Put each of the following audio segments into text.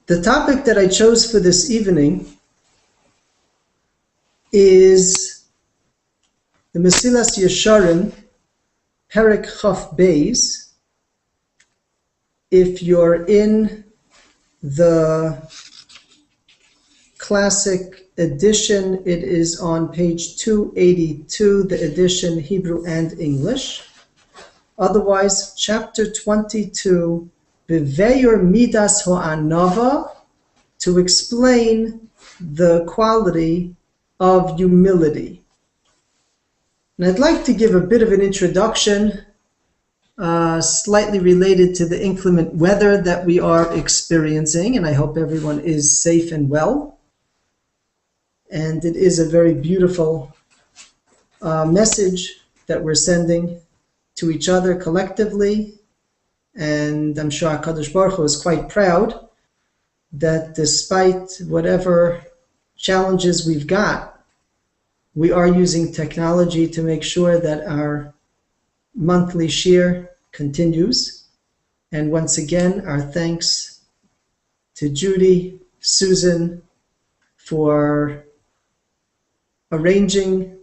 The topic that I chose for this evening is the Mesilas Yesharim, Perek Chaf Beis. If you're in the classic edition, it is on page 282, the edition Hebrew and English. Otherwise, chapter 22, Beveyor Midas Anavah, to explain the quality of humility. And I'd like to give a bit of an introduction, slightly related to the inclement weather that we are experiencing, and I hope everyone is safe and well. And it is a very beautiful message that we're sending to each other collectively. And I'm sure HaKadosh Baruch Hu is quite proud that despite whatever challenges we've got, we are using technology to make sure that our monthly shir continues. And once again, our thanks to Judy, Susan, for arranging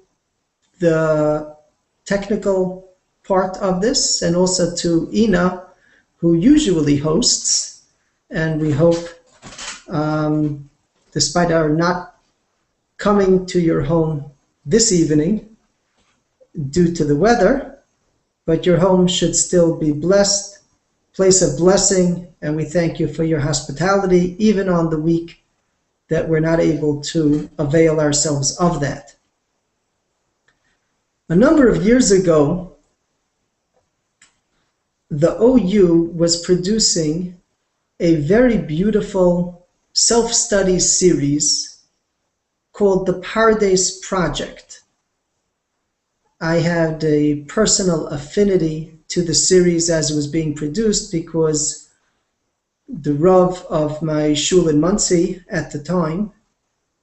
the technical part of this, and also to Ina, who usually hosts. And we hope, despite our not coming to your home this evening due to the weather, but your home should still be blessed, place of blessing, and we thank you for your hospitality, even on the week that we're not able to avail ourselves of that. A number of years ago, the OU was producing a very beautiful self-study series called the Pardes Project. I had a personal affinity to the series as it was being produced because the Rav of my shul in Monsey at the time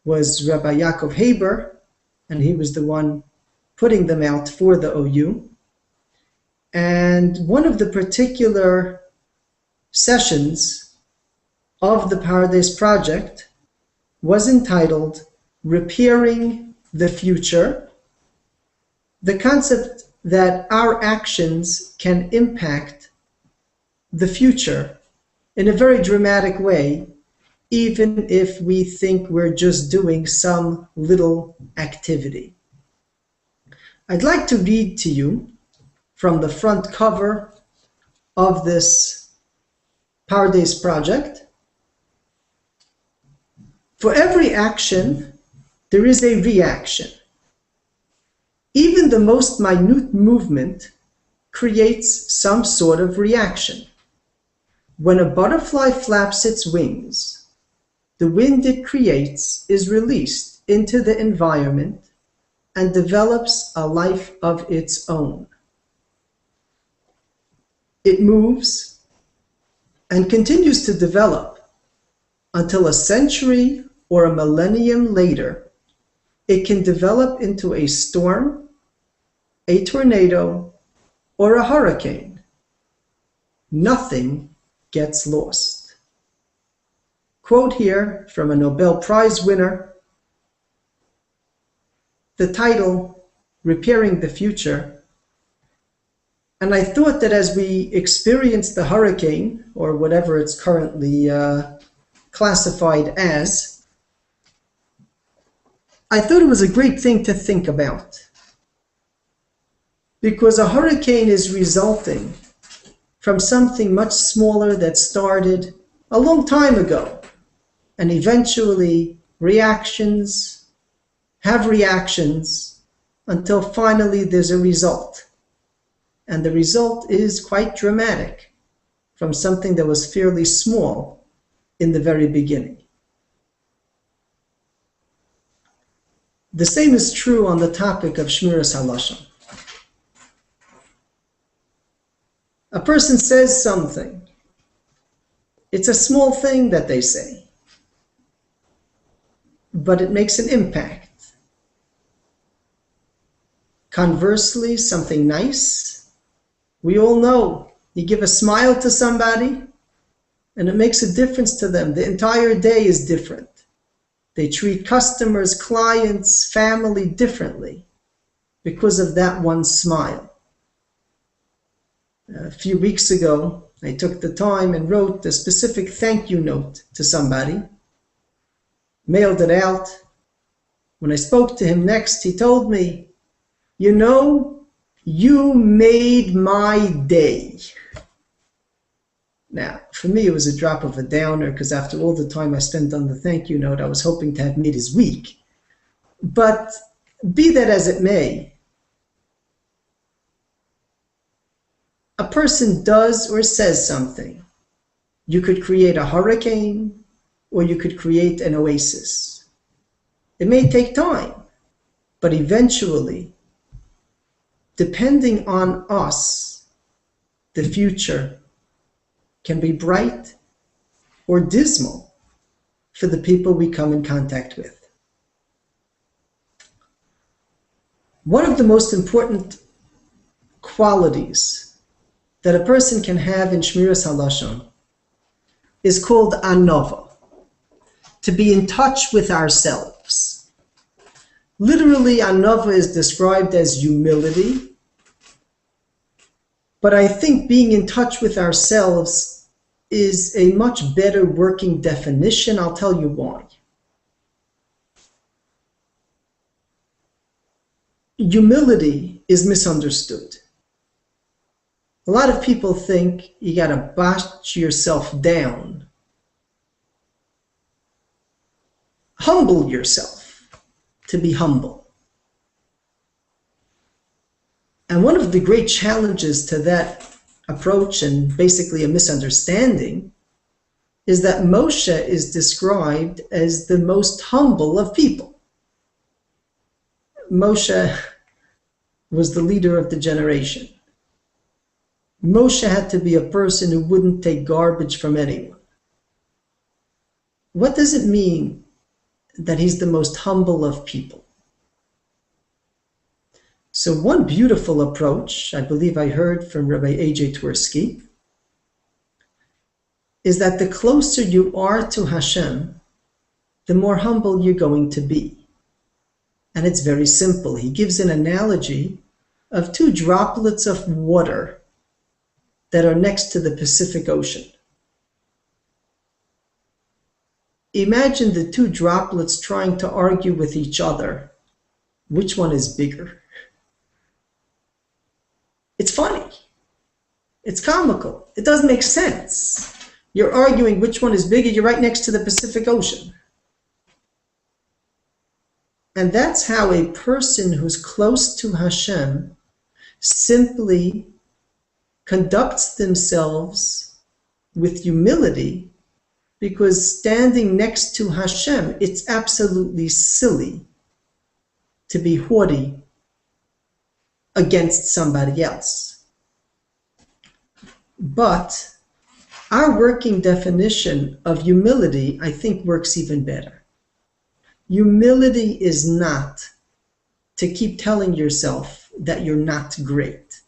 was Rabbi Yaakov Haber, and he was the one putting them out for the OU. And one of the particular sessions of the Pardes Project was entitled Repairing the Future, the concept that our actions can impact the future in a very dramatic way, even if we think we're just doing some little activity. I'd like to read to you from the front cover of this Pardes Project. For every action, there is a reaction. Even the most minute movement creates some sort of reaction. When a butterfly flaps its wings, the wind it creates is released into the environment and develops a life of its own. It moves and continues to develop until a century or a millennium later, it can develop into a storm, a tornado, or a hurricane. Nothing gets lost. Quote here from a Nobel Prize winner. The title, Repairing the Future. And I thought that as we experience the hurricane, or whatever it's currently classified as, I thought it was a great thing to think about. Because a hurricane is resulting from something much smaller that started a long time ago. And eventually reactions have reactions until finally there's a result. And the result is quite dramatic from something that was fairly small in the very beginning. The same is true on the topic of Shmiras HaLashon. A person says something. It's a small thing that they say, but it makes an impact. Conversely, something nice, we all know, you give a smile to somebody, And it makes a difference to them. The entire day is different. They treat customers, clients, family differently because of that one smile. A few weeks ago, I took the time and wrote a specific thank you note to somebody, mailed it out. When I spoke to him next, he told me, "You know, you made my day." Now, for me, it was a drop of a downer because after all the time I spent on the thank you note, I was hoping to have made his week. But be that as it may, a person does or says something. You could create a hurricane or you could create an oasis. It may take time, but eventually, depending on us, the future can be bright or dismal for the people we come in contact with. One of the most important qualities that a person can have in Shmiras HaLashon is called Anavah, to be in touch with ourselves. Literally, Anavah is described as humility, but I think being in touch with ourselves is a much better working definition. I'll tell you why. Humility is misunderstood. A lot of people think you gotta bash yourself down. Humble yourself to be humble. And one of the great challenges to that approach, and basically a misunderstanding, is that Moshe is described as the most humble of people. Moshe was the leader of the generation. Moshe had to be a person who wouldn't take garbage from anyone. What does it mean that he's the most humble of people? So one beautiful approach, I believe I heard from Rabbi A.J. Twersky, is that the closer you are to Hashem, the more humble you're going to be. And it's very simple. He gives an analogy of two droplets of water that are next to the Pacific Ocean. Imagine the two droplets trying to argue with each other. Which one is bigger? It's funny. It's comical. It doesn't make sense. You're arguing which one is bigger. You're right next to the Pacific Ocean. And that's how a person who's close to Hashem simply conducts themselves with humility, because standing next to Hashem, it's absolutely silly to be haughty against somebody else. But our working definition of humility, I think, works even better. Humility is not to keep telling yourself that you're not great.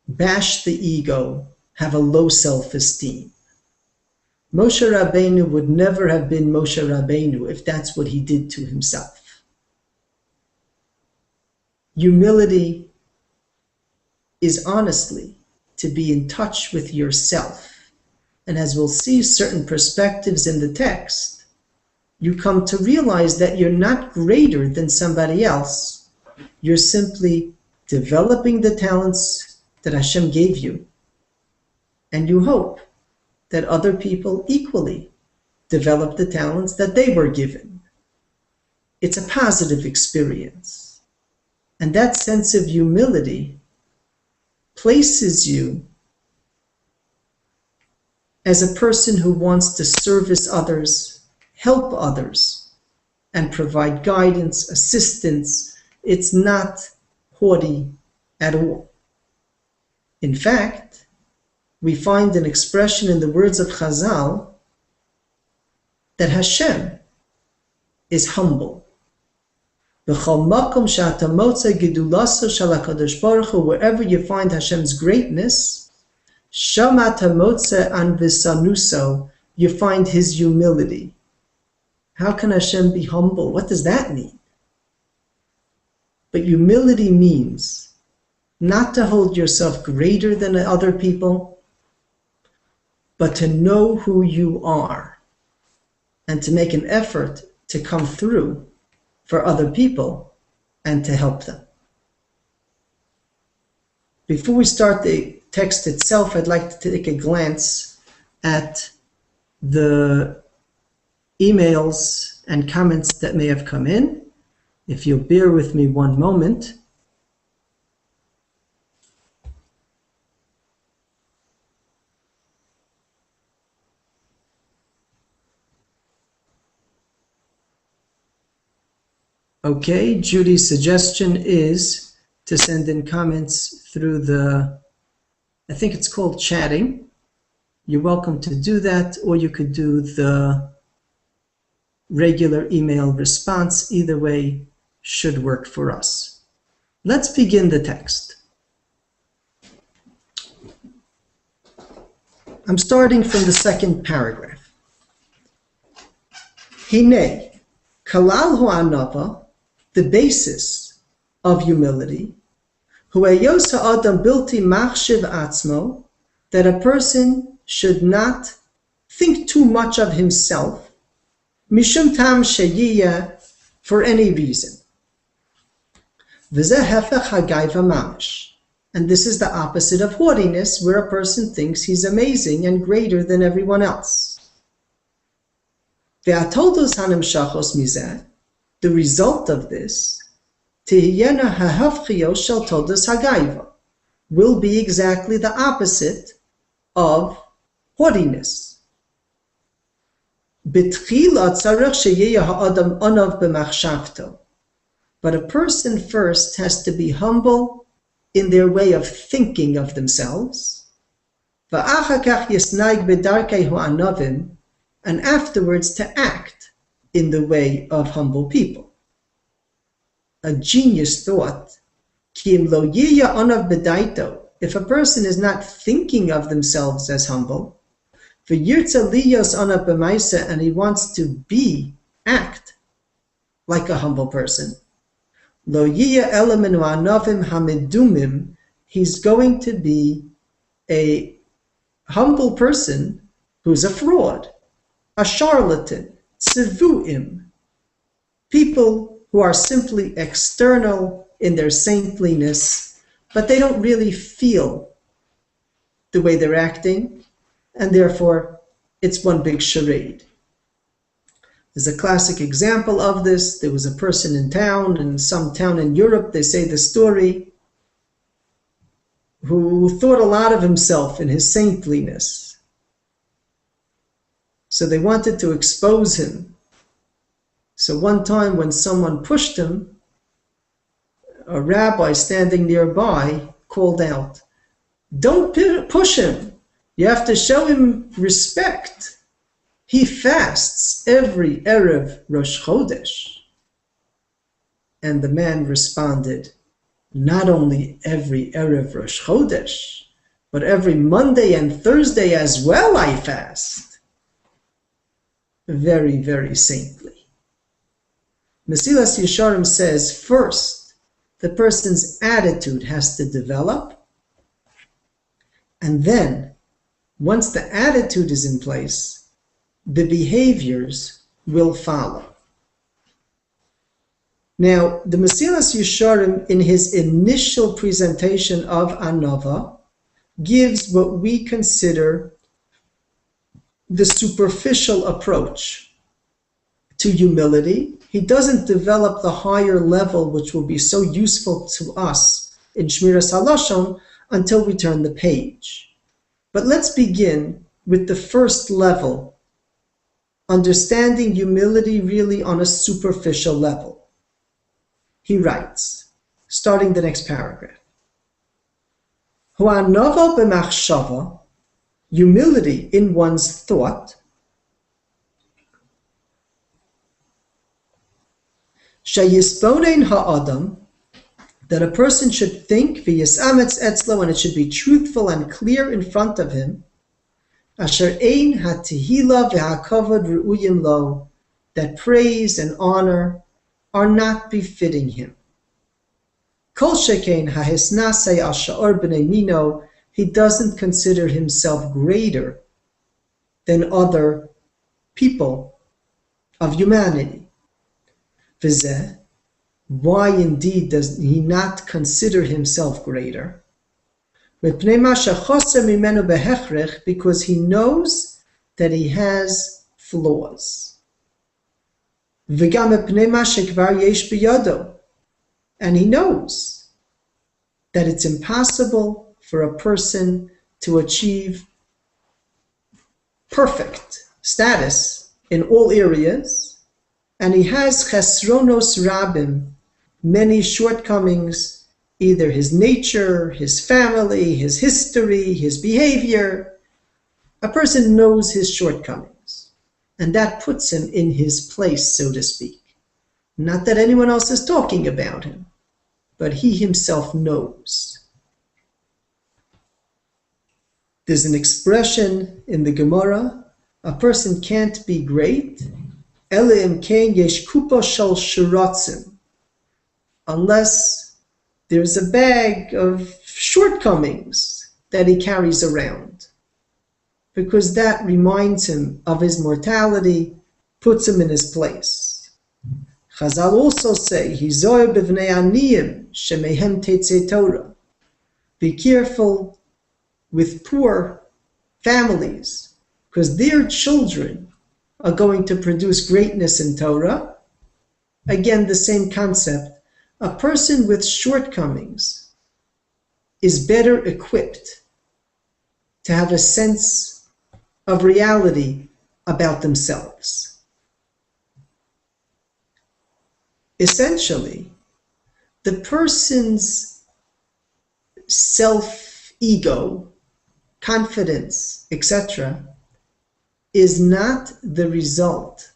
Bash the ego, have a low self-esteem. Moshe Rabbeinu would never have been Moshe Rabbeinu if that's what he did to himself. Humility is honestly to be in touch with yourself. And as we'll see certain perspectives in the text, you come to realize that you're not greater than somebody else. You're simply developing the talents that Hashem gave you. And you hope that other people equally develop the talents that they were given. It's a positive experience. And that sense of humility places you as a person who wants to service others, help others, and provide guidance, assistance. It's not haughty at all. In fact, we find an expression in the words of Chazal that Hashem is humble. Wherever you find Hashem's greatness, Shamat hamotze anvisanuso, you find his humility. How can Hashem be humble? What does that mean? But humility means not to hold yourself greater than other people, but to know who you are and to make an effort to come through for other people and to help them. Before we start the text itself, I'd like to take a glance at the emails and comments that may have come in. If you'll bear with me one moment. Okay, Judy's suggestion is to send in comments through I think it's called chatting. You're welcome to do that, or you could do the regular email response. Either way should work for us. Let's begin the text. I'm starting from the second paragraph. Hine, kalal hu anava, the basis of humility, hu eyos ha'adam bilti machshiv atzmo, that a person should not think too much of himself, mishum tam sheyiyah, for any reason. V'zeh hefech hagaiva mamash, and this is the opposite of haughtiness, where a person thinks he's amazing and greater than everyone else. Ve'atoldos hanimshachos mizeh, the result of this, tihiyena hahafchiyos shel toldos hagaiva, will be exactly the opposite of haughtiness. B'tchila tzarech sheyeh ha'adam anav b'machshavto, but a person first has to be humble in their way of thinking of themselves, v'achar kach yisnaig b'darkei ha'anavim, and afterwards to act in the way of humble people. A genius thought, ki im lo yiyah anav b'daito, if a person is not thinking of themselves as humble, v'yirtza liyos anav b'maisa, and he wants to act like a humble person, lo yiyah ela min ha'anavim hamidumim, he's going to be a humble person who's a fraud, a charlatan, tzivuim, people who are simply external in their saintliness, but they don't really feel the way they're acting, and therefore it's one big charade. There's a classic example of this. There was a person in some town in Europe, they say the story, who thought a lot of himself in his saintliness. So they wanted to expose him. So one time when someone pushed him, a rabbi standing nearby called out, "Don't push him. You have to show him respect. He fasts every Erev Rosh Chodesh." And the man responded, "Not only every Erev Rosh Chodesh, but every Monday and Thursday as well I fast." Very, very saintly. Mesilas Yesharim says, first, the person's attitude has to develop, and then, once the attitude is in place, the behaviors will follow. Now, the Mesilas Yesharim, in his initial presentation of Anavah, gives what we consider the superficial approach to humility. He doesn't develop the higher level, which will be so useful to us in Shmiras HaLashon, until we turn the page. But let's begin with the first level, understanding humility really on a superficial level. He writes, starting the next paragraph, Anavah b'machshava, humility in one's thought, sheyisbonein ha'adam, that a person should think v'yisametz etzlo, and it should be truthful and clear in front of him, asher ein hatihila v'hakavod ru'uyim lo, that praise and honor are not befitting him. Kol shekain hahisnasei al sha'or b'nei mino, he doesn't consider himself greater than other people of humanity. V'zeh, why indeed does he not consider himself greater? Because he knows that he has flaws. And he knows that it's impossible for a person to achieve perfect status in all areas, and he has chesronos rabim, many shortcomings, either his nature, his family, his history, his behavior. A person knows his shortcomings, and that puts him in his place, so to speak. Not that anyone else is talking about him, but he himself knows. There's an expression in the Gemara, a person can't be great, elim kein yesh kupa shel shiratzim, unless there's a bag of shortcomings that he carries around, because that reminds him of his mortality, puts him in his place. Chazal also say, Hizoy b'vnei aniyim shemehem tetzei Torah. Be careful with poor families, because their children are going to produce greatness in Torah. Again, the same concept. A person with shortcomings is better equipped to have a sense of reality about themselves. Essentially, the person's self-ego, confidence, etc., is not the result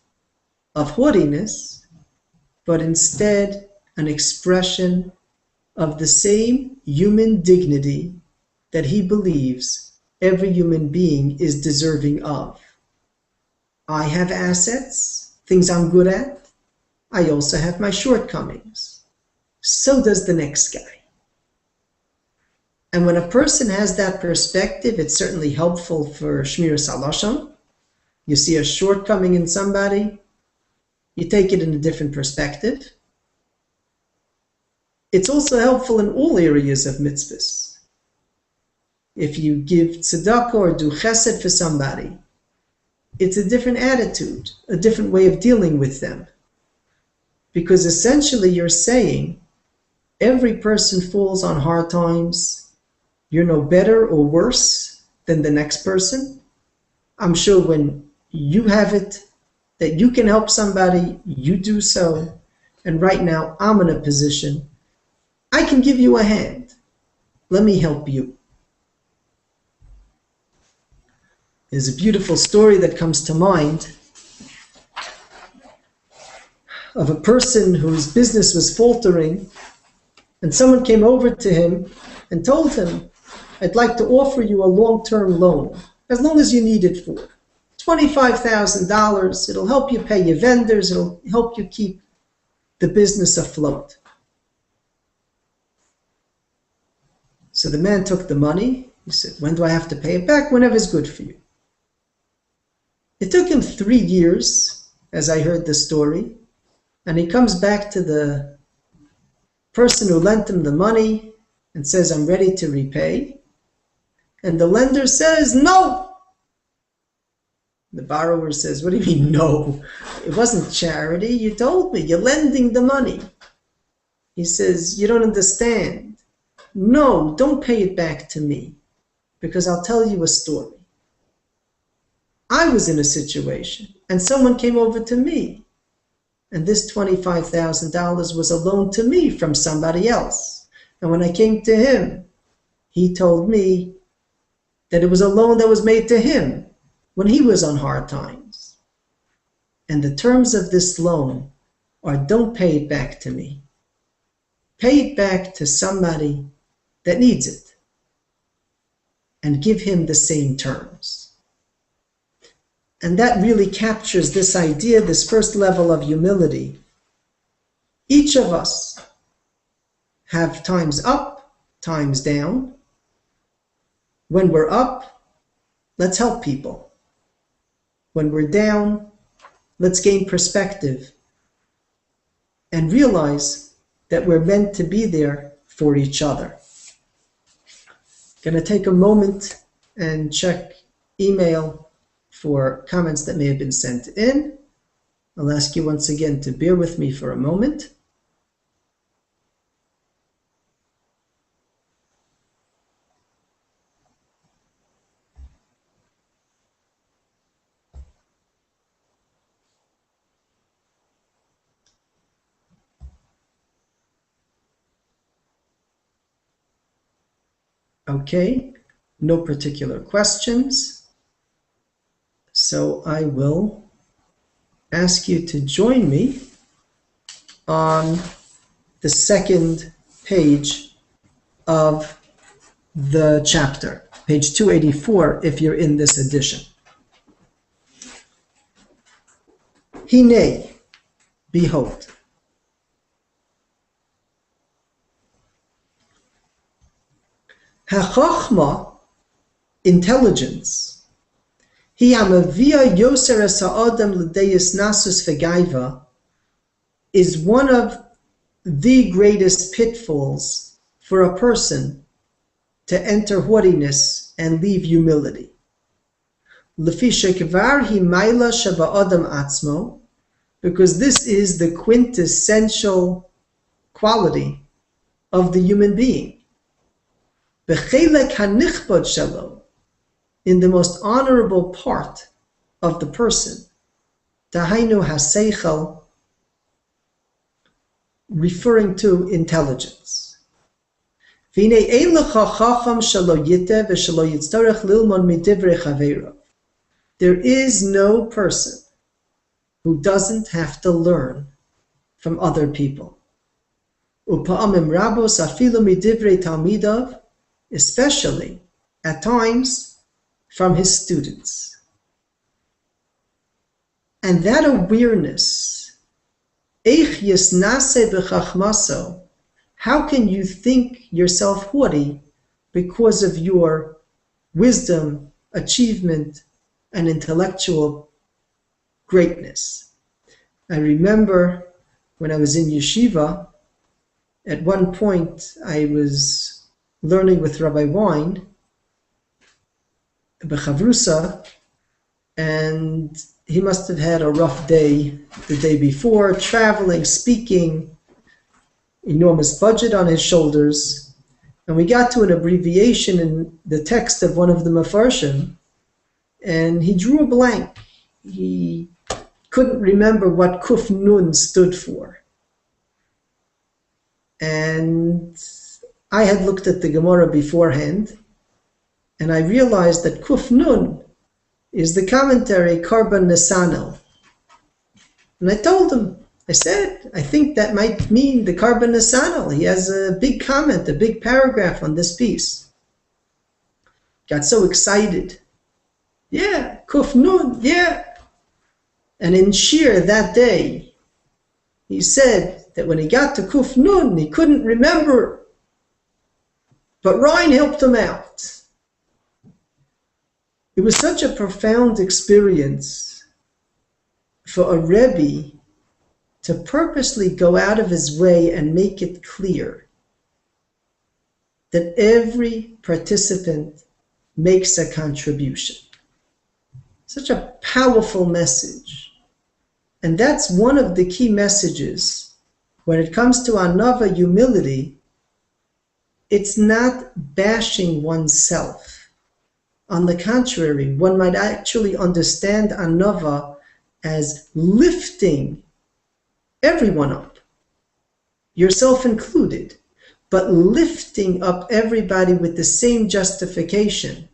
of haughtiness, but instead an expression of the same human dignity that he believes every human being is deserving of. I have assets, things I'm good at. I also have my shortcomings. So does the next guy. And when a person has that perspective, it's certainly helpful for Shmiras HaLashon. You see a shortcoming in somebody, you take it in a different perspective. It's also helpful in all areas of mitzvahs. If you give tzedakah or do chesed for somebody, it's a different attitude, a different way of dealing with them. Because essentially you're saying, every person falls on hard times. You're no better or worse than the next person. I'm sure when you have it, that you can help somebody, you do so. And right now, I'm in a position, I can give you a hand. Let me help you. There's a beautiful story that comes to mind of a person whose business was faltering, and someone came over to him and told him, I'd like to offer you a long-term loan, as long as you need it for. $25,000, it'll help you pay your vendors, it'll help you keep the business afloat. So the man took the money. He said, when do I have to pay it back? Whenever's good for you. It took him 3 years, as I heard the story, and he comes back to the person who lent him the money and says, I'm ready to repay. And the lender says, no. The borrower says, what do you mean, no? It wasn't charity. You told me. You're lending the money. He says, you don't understand. No, don't pay it back to me, because I'll tell you a story. I was in a situation, and someone came over to me, and this $25,000 was a loan to me from somebody else. And when I came to him, he told me that it was a loan that was made to him when he was on hard times. And the terms of this loan are, don't pay it back to me. Pay it back to somebody that needs it and give him the same terms. And that really captures this idea, this first level of humility. Each of us have times up, times down. When we're up, let's help people. When we're down, let's gain perspective and realize that we're meant to be there for each other. Going to take a moment and check email for comments that may have been sent in. I'll ask you once again to bear with me for a moment. Okay, no particular questions. So I will ask you to join me on the second page of the chapter, page 284, if you're in this edition. Hine, behold. HaChochma, intelligence, Hi hamavia yoser es ha'adam l'deis nasus v'gaiva, is one of the greatest pitfalls for a person to enter haughtiness and leave humility. Lefi shekvar hi maila sheba'adam atzmo, because this is the quintessential quality of the human being. B'chelek hanichbod shelo, in the most honorable part of the person, dahainu haseichel, referring to intelligence. V'nei eilecha chacham shelo yiteh v'shelo yitztorech lilmon midivrei chaveirav. There is no person who doesn't have to learn from other people. Upa'amim rabos afilu midivrei talmidav, especially at times from his students. And that awareness, eich yisnase b'chachmaso, how can you think yourself haughty because of your wisdom, achievement, and intellectual greatness? I remember when I was in yeshiva, at one point I was learning with Rabbi Wein, Bechavrusa, and he must have had a rough day the day before, traveling, speaking, enormous budget on his shoulders, and we got to an abbreviation in the text of one of the Mefarshim, and he drew a blank. He couldn't remember what Kuf Nun stood for. And I had looked at the Gemara beforehand, and I realized that Kuf Nun is the commentary Karban Nesano. And I told him, I said, I think that might mean the Karban Nesano. He has a big comment, a big paragraph on this piece. Got so excited. Yeah, Kuf Nun, yeah. And in Shir that day, he said that when he got to Kuf Nun, he couldn't remember. But Ryan helped him out. It was such a profound experience for a Rebbe to purposely go out of his way and make it clear that every participant makes a contribution. Such a powerful message. And that's one of the key messages when it comes to Anavah, humility. It's not bashing oneself. On the contrary, one might actually understand Anavah as lifting everyone up, yourself included, but lifting up everybody with the same justification.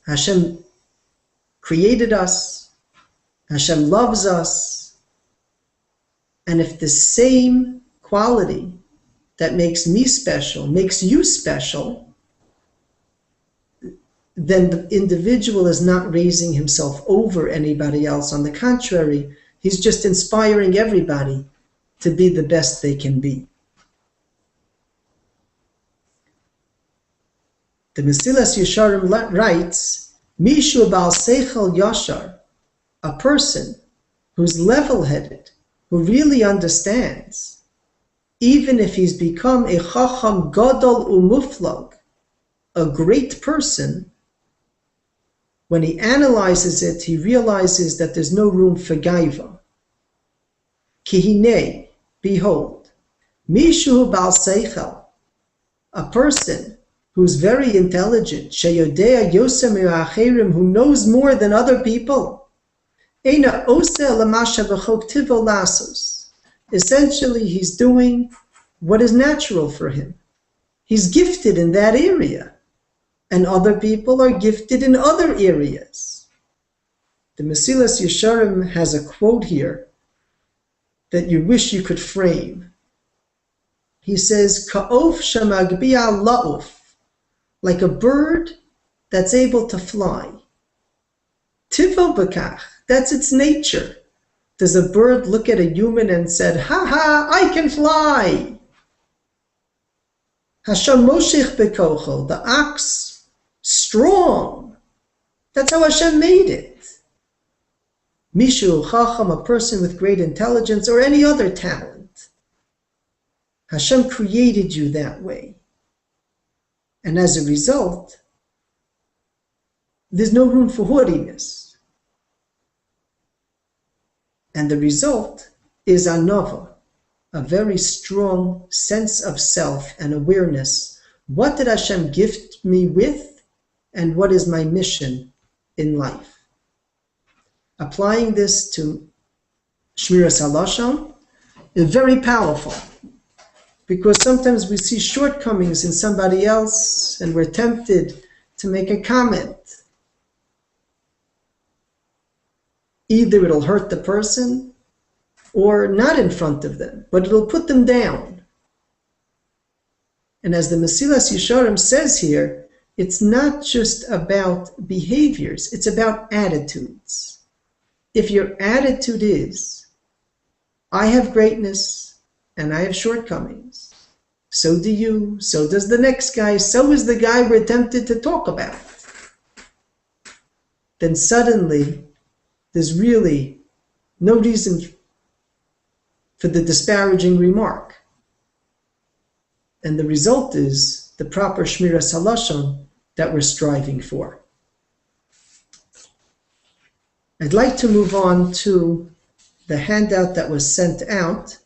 Hashem created us. Hashem loves us. And if the same quality that makes me special makes you special, then the individual is not raising himself over anybody else. On the contrary, he's just inspiring everybody to be the best they can be. The Mesilas Yesharim writes, Mishu Baal Seichel Yashar, a person who's level-headed, who really understands, even if he's become a Chacham Gadol Umuflag, a great person, when he analyzes it, he realizes that there's no room for Gaiva. Kihine, behold, Mishu Baal Seichel, a person who's very intelligent, Sheyodea Yosem Acherim, who knows more than other people. Eina Oseh Lamasha V'chok Tivo Lasos. Essentially, he's doing what is natural for him. He's gifted in that area, and other people are gifted in other areas. The Mesilas Yesharim has a quote here that you wish you could frame. He says, Ka'of shamagbia la'uf, like a bird that's able to fly. Tivo b'kach, that's its nature. Does a bird look at a human and said, ha ha, I can fly? Hashem moshech bekocho, the ox, strong. That's how Hashem made it. Mishu chacham, a person with great intelligence or any other talent. Hashem created you that way. And as a result, there's no room for haughtiness. And the result is Anavah, a very strong sense of self and awareness. What did Hashem gift me with, and what is my mission in life? Applying this to Shmiras HaLashon is very powerful, because sometimes we see shortcomings in somebody else and we're tempted to make a comment. Either it'll hurt the person or not in front of them, but it'll put them down. And as the Mesilas Yesharim says here, it's not just about behaviors, it's about attitudes. If your attitude is, I have greatness and I have shortcomings, so do you, so does the next guy, so is the guy we're tempted to talk about, then suddenly there's really no reason for the disparaging remark. And the result is the proper Shmiras HaLashon that we're striving for. I'd like to move on to the handout that was sent out,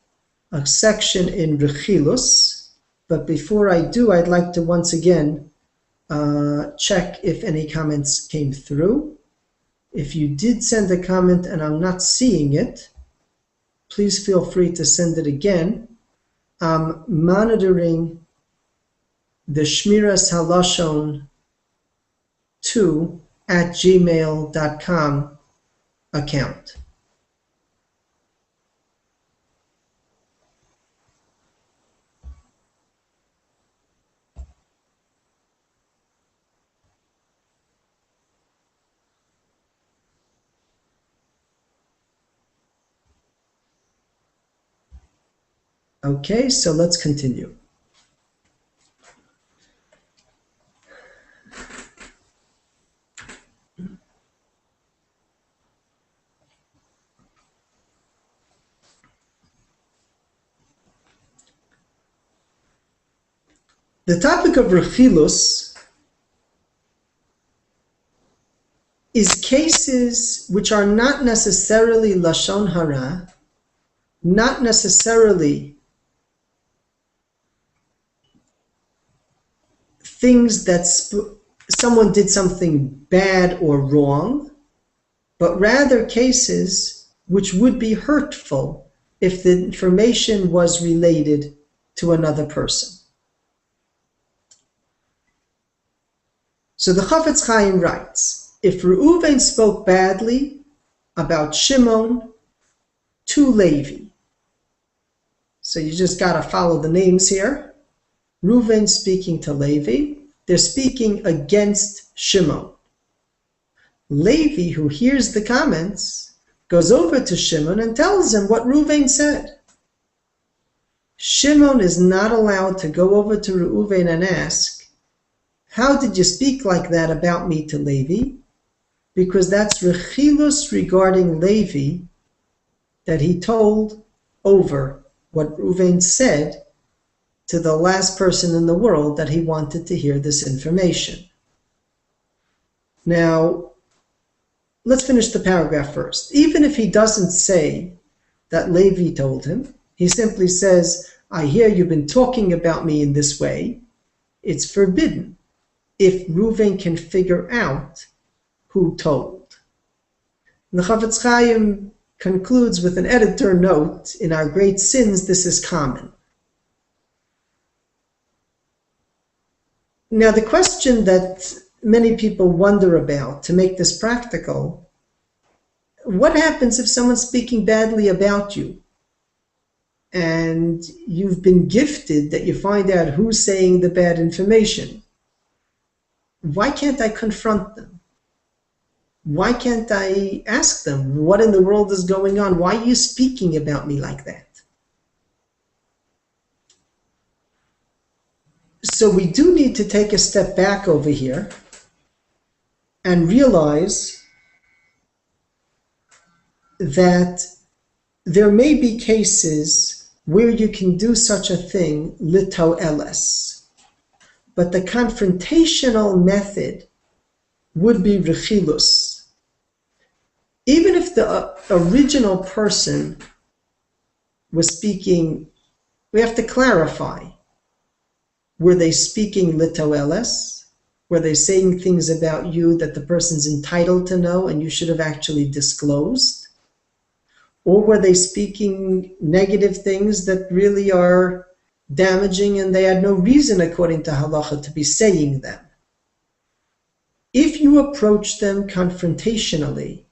a section in Rechilus. But before I do, I'd like to once again check if any comments came through. If you did send a comment and I'm not seeing it, please feel free to send it again. I'm monitoring the Shmiras HaLashon 2@gmail.com account. Okay, so let's continue. The topic of Rechilus is cases which are not necessarily Lashon Hara, not necessarily things that someone did something bad or wrong, but rather cases which would be hurtful if the information was related to another person. So the Chafetz Chaim writes, if Reuven spoke badly about Shimon to Levi, So you just got to follow the names here. Reuven speaking to Levi. They're speaking against Shimon. Levi, who hears the comments, goes over to Shimon and tells him what Reuven said. Shimon is not allowed to go over to Reuven and ask, how did you speak like that about me to Levi? Because that's rechilus regarding Levi that he told over what Reuven said to the last person in the world that he wanted to hear this information. Now, let's finish the paragraph first. Even if he doesn't say that Levi told him, he simply says, I hear you've been talking about me in this way. It's forbidden if Reuven can figure out who told. The Chafetz Chaim concludes with an editor note, in our great sins, this is common. Now, the question that many people wonder about, to make this practical, what happens if someone's speaking badly about you and you've been gifted that you find out who's saying the bad information? Why can't I confront them? Why can't I ask them, what in the world is going on? Why are you speaking about me like that? So we do need to take a step back over here and realize that there may be cases where you can do such a thing, lito eles, but the confrontational method would be rechilus. Even if the original person was speaking, we have to clarify. Were they speaking lito eles? Were they saying things about you that the person's entitled to know and you should have actually disclosed? Or were they speaking negative things that really are damaging and they had no reason, according to halacha, to be saying them? If you approach them confrontationally,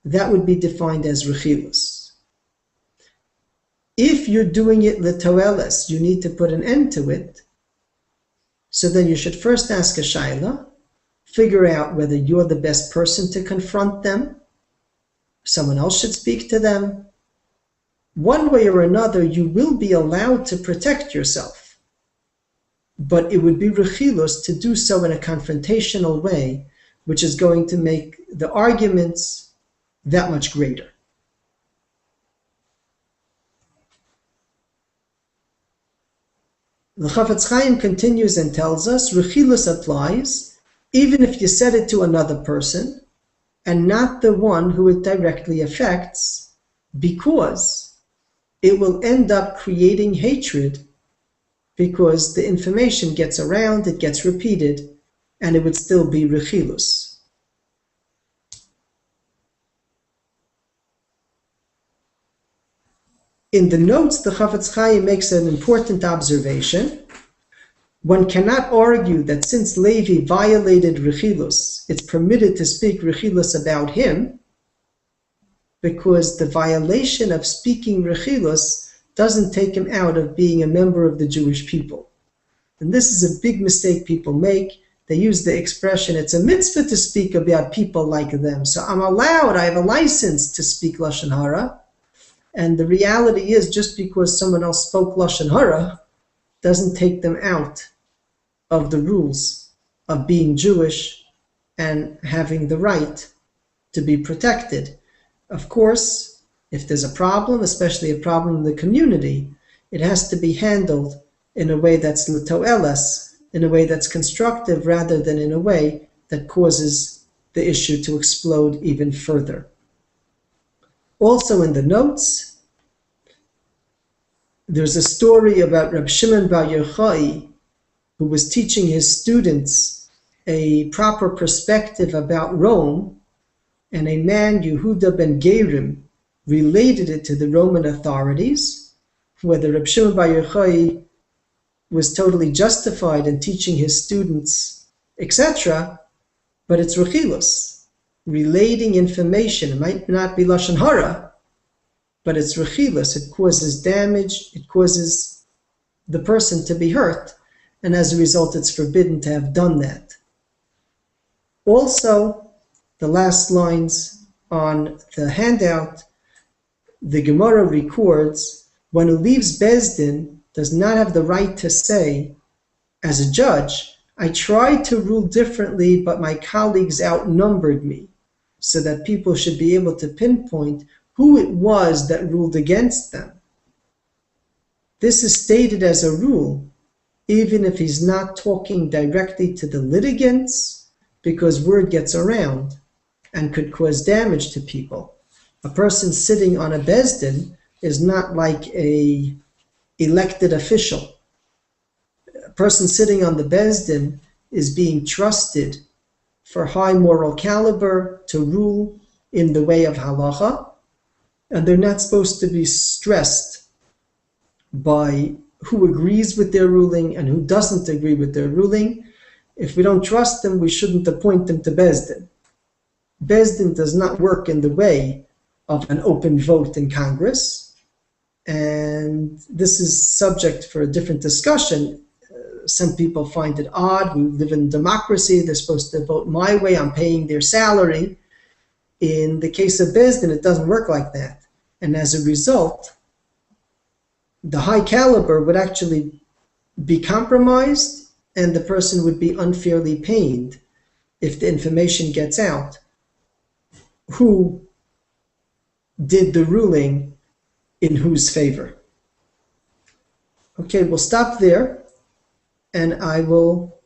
that would be defined as rechilus. If you're doing it lito eles, you need to put an end to it. So then you should first ask a shaila, figure out whether you're the best person to confront them, someone else should speak to them. One way or another, you will be allowed to protect yourself, but it would be rechilus to do so in a confrontational way, which is going to make the arguments that much greater. The Chafetz Chaim continues and tells us, rechilus applies even if you said it to another person and not the one who it directly affects, because it will end up creating hatred because the information gets around, it gets repeated, and it would still be rechilus. In the notes, the Chafetz Chaim makes an important observation. One cannot argue that since Levi violated rechilus, it's permitted to speak rechilus about him, because the violation of speaking rechilus doesn't take him out of being a member of the Jewish people. And this is a big mistake people make. They use the expression, it's a mitzvah to speak about people like them. So I'm allowed, I have a license to speak Lashon Hara. And the reality is, just because someone else spoke Lashon Hara doesn't take them out of the rules of being Jewish and having the right to be protected. Of course, if there's a problem, especially a problem in the community, it has to be handled in a way that's lito eles, in a way that's constructive, rather than in a way that causes the issue to explode even further. Also in the notes, there's a story about Reb Shimon Bar Yochai, who was teaching his students a proper perspective about Rome, and a man, Yehuda ben Gerim, related it to the Roman authorities, whether Reb Shimon Bar Yochai was totally justified in teaching his students, etc., but it's rechilus. Relating information, it might not be Lashon Hara, but it's rechilus. It causes damage. It causes the person to be hurt, and as a result, it's forbidden to have done that. Also, the last lines on the handout, the Gemara records, one who leaves Bezdin does not have the right to say, as a judge, I tried to rule differently, but my colleagues outnumbered me, so that people should be able to pinpoint who it was that ruled against them. This is stated as a rule, even if he's not talking directly to the litigants, because word gets around and could cause damage to people. A person sitting on a Bezdin is not like a elected official. A person sitting on the Bezdin is being trusted for high moral caliber to rule in the way of halacha, and they're not supposed to be stressed by who agrees with their ruling and who doesn't agree with their ruling. If we don't trust them, we shouldn't appoint them to Bezdin. Bezdin does not work in the way of an open vote in Congress, and this is subject for a different discussion. Some people find it odd. We live in democracy. They're supposed to vote my way. I'm paying their salary. In the case of Bezdin, it doesn't work like that. And as a result, the high caliber would actually be compromised, and the person would be unfairly pained if the information gets out who did the ruling in whose favor. Okay, we'll stop there, and I will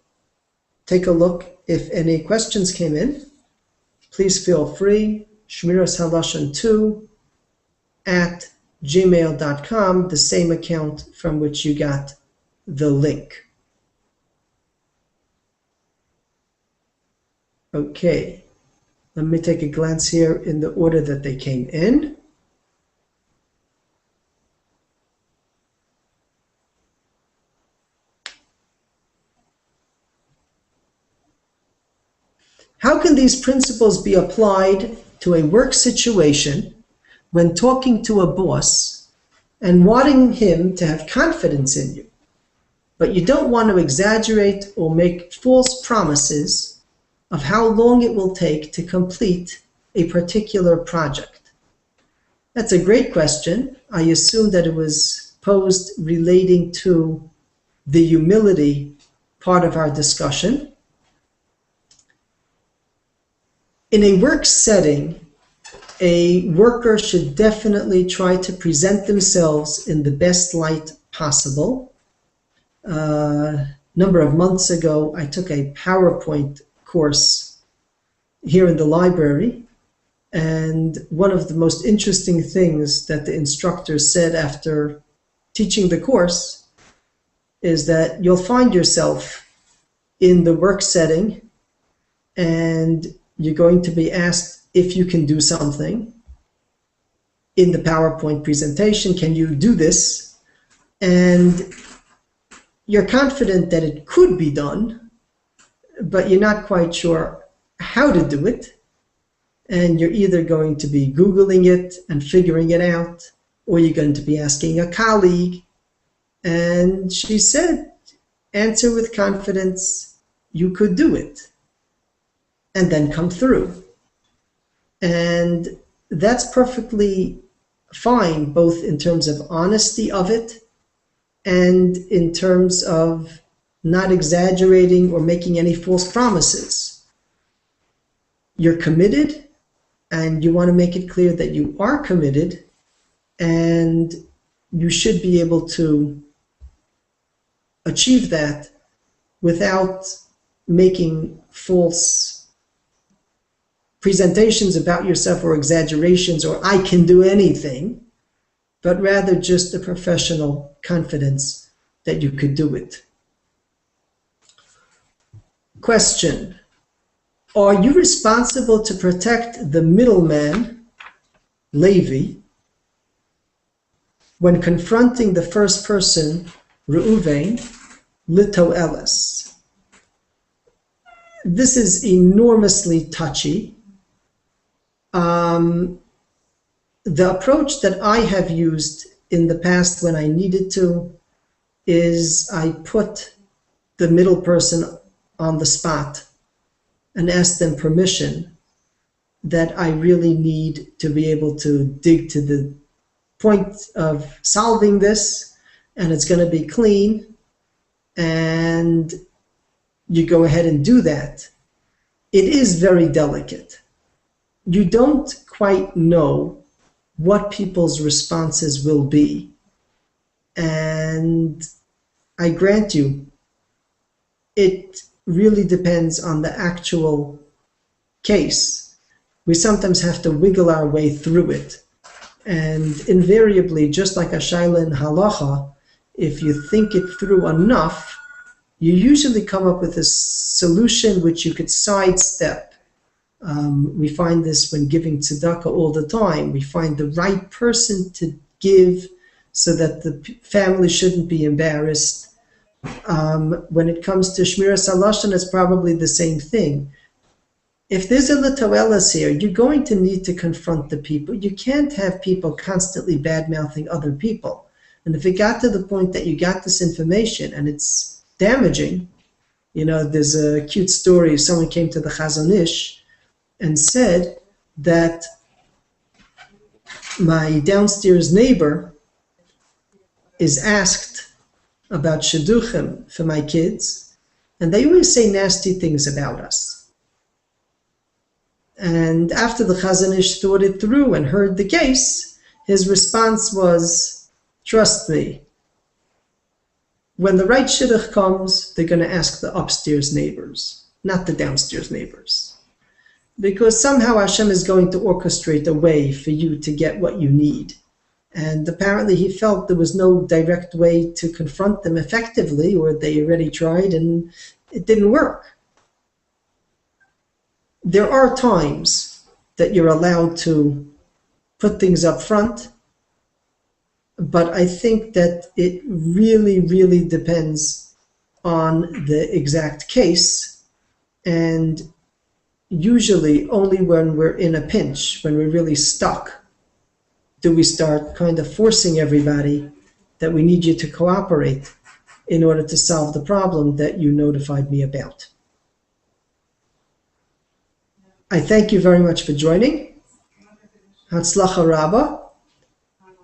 take a look if any questions came in. Please feel free. Shmiras Halashon 2 at gmail.com, the same account from which you got the link. Okay, let me take a glance here in the order that they came in. How can these principles be applied to a work situation when talking to a boss and wanting him to have confidence in you, but you don't want to exaggerate or make false promises of how long it will take to complete a particular project? That's a great question. I assume that it was posed relating to the humility part of our discussion. In a work setting, a worker should definitely try to present themselves in the best light possible. A number of months ago, I took a PowerPoint course here in the library, and one of the most interesting things that the instructor said after teaching the course is that you'll find yourself in the work setting, and you're going to be asked if you can do something in the PowerPoint presentation. Can you do this? And you're confident that it could be done, but you're not quite sure how to do it. And you're either going to be Googling it and figuring it out, or you're going to be asking a colleague. And she said, answer with confidence, you could do it, and then come through. And that's perfectly fine, both in terms of honesty of it and in terms of not exaggerating or making any false promises. You're committed, and you want to make it clear that you are committed, and you should be able to achieve that without making false presentations about yourself or exaggerations or I can do anything, but rather just a professional confidence that you could do it. Question: are you responsible to protect the middleman, Levi, when confronting the first person, Reuven, Lito Ellis? This is enormously touchy. The approach that I have used in the past when I needed to is I put the middle person on the spot and ask them permission that I really need to be able to dig to the point of solving this, and it's going to be clean, and you go ahead and do that. It is very delicate. You don't quite know what people's responses will be. And I grant you, it really depends on the actual case. We sometimes have to wiggle our way through it. And invariably, just like a shaila in halacha, if you think it through enough, you usually come up with a solution which you could sidestep. We find this when giving tzedakah all the time. We find the right person to give so that the family shouldn't be embarrassed. When it comes to Shmiras HaLashon, it's probably the same thing. If there's a litoelis here, you're going to need to confront the people. You can't have people constantly bad-mouthing other people. And if it got to the point that you got this information and it's damaging, there's a cute story. Someone came to the Chazon Ish and said that my downstairs neighbor is asked about shidduchim for my kids, and they always say nasty things about us. And after the Chazon Ish thought it through and heard the case, his response was, trust me, when the right shidduch comes, they're going to ask the upstairs neighbors, not the downstairs neighbors. Because somehow Hashem is going to orchestrate a way for you to get what you need. And apparently he felt there was no direct way to confront them effectively, or they already tried and it didn't work. There are times that you're allowed to put things up front, but I think that it really, really depends on the exact case, and usually only when we're in a pinch, when we're really stuck, do we start kind of forcing everybody that we need you to cooperate in order to solve the problem that you notified me about. I thank you very much for joining. Hatzlacha Rabbah.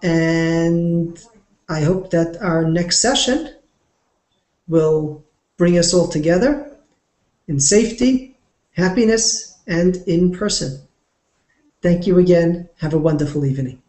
And I hope that our next session will bring us all together in safety, happiness, and in person. Thank you again. Have a wonderful evening.